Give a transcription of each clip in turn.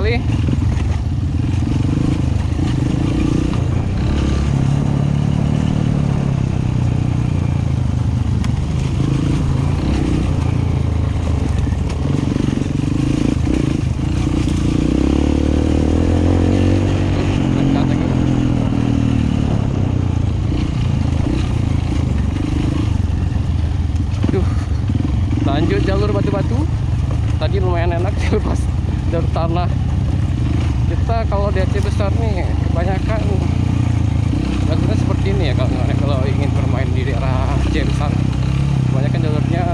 sekali. Lanjut jalur batu-batu. Tadi lumayan enak sih lepas jalur tanah. Kita kalau di Aceh besar nih kebanyakan jalurnya seperti ini ya, kalau ingin bermain di daerah Aceh besar. Kebanyakan jalurnya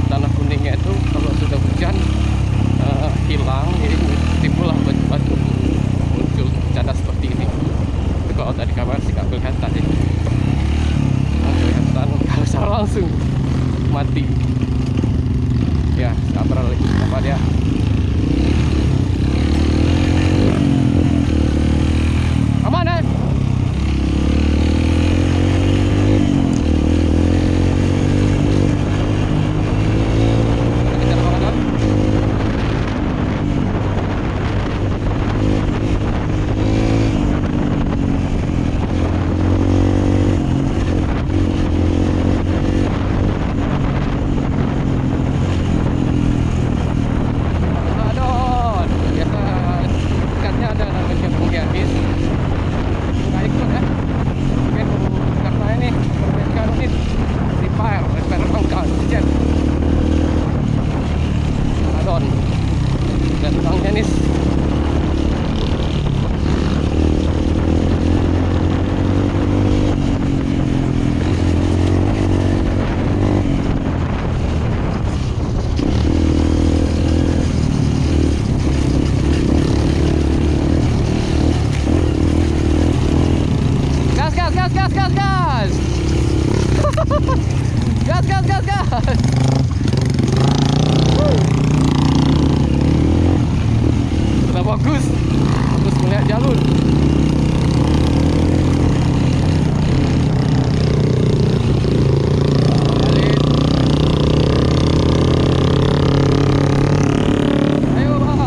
tanah kuningnya itu kalau sudah hujan hilang, jadi timbullah batu-batu muncul cadas seperti ini. Itu kalau tadi kamera sih nggak kelihatan sih. Kelihatan kalau salah langsung mati. Ya, kabar lagi apa dia? Aman ya? Kita lakukan. Gas. Sudah bagus melihat jalur. Ayo Pak.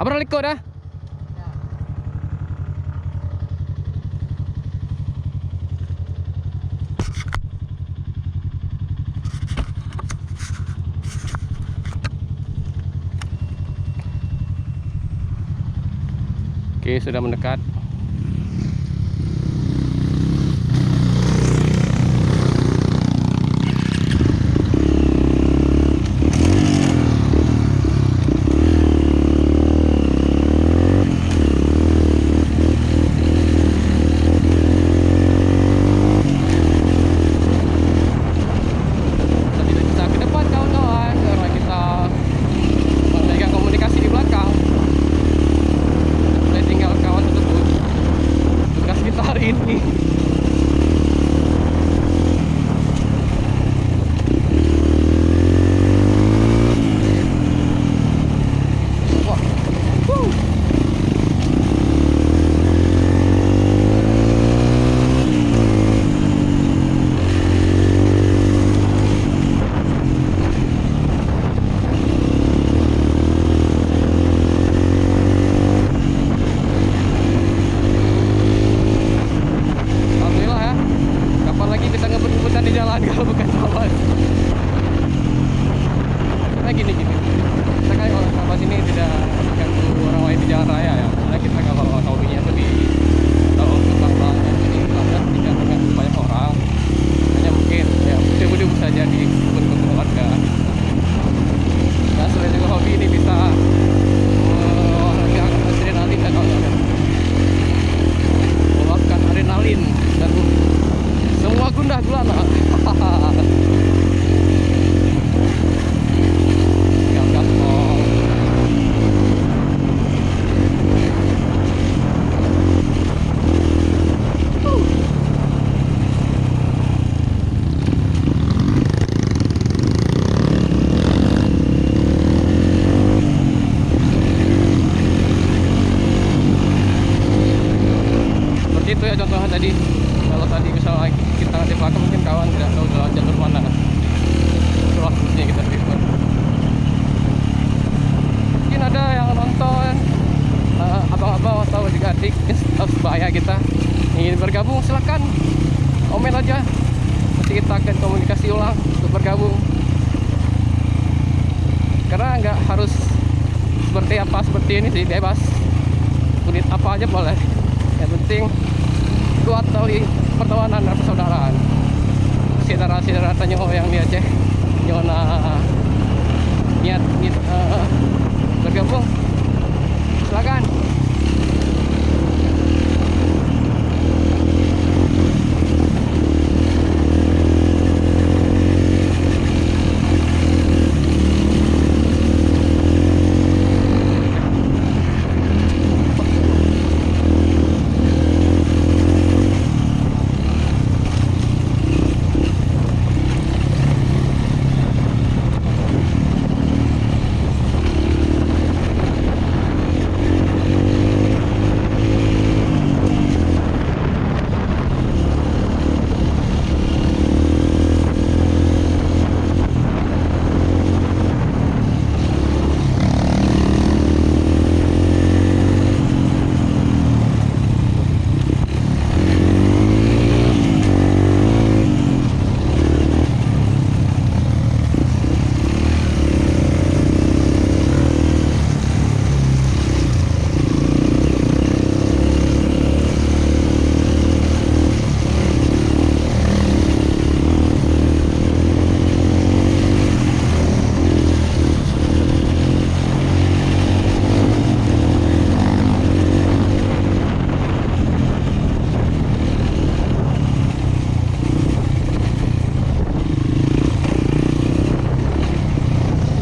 Abang liko dah. Oke, sudah mendekat. Tinggal kawan tersebut. Nah gini kita kan kalau kapal sini tidak mengganggu orang lain di jalan raya ya, karena kita kalau hobinya itu di atau terbang jadi pelanggan tidak mengganggu banyak orang, hanya mungkin ya video bisa jadi kebun keluarga. Nah selain juga hobi ini bisa mengeluarkan adrenalin dan mengeluarkan adrenalin dan semua gundah gulana. Itu ya contohnya tadi, kalau tadi misalnya kita di belakang mungkin kawan tidak tahu jalan jalur mana, itulah fungsinya kita prefer. Mungkin ada yang nonton abang-abang atau adik-adik sebaya kita ingin bergabung, silakan komen aja, nanti kita akan komunikasi ulang untuk bergabung, karena nggak harus seperti ini sih, bebas unit apa aja boleh, yang penting kuat tali pertemanan dan persaudaraan. Saudara-saudara tanya yang di Aceh nyona niat bergabung, silakan.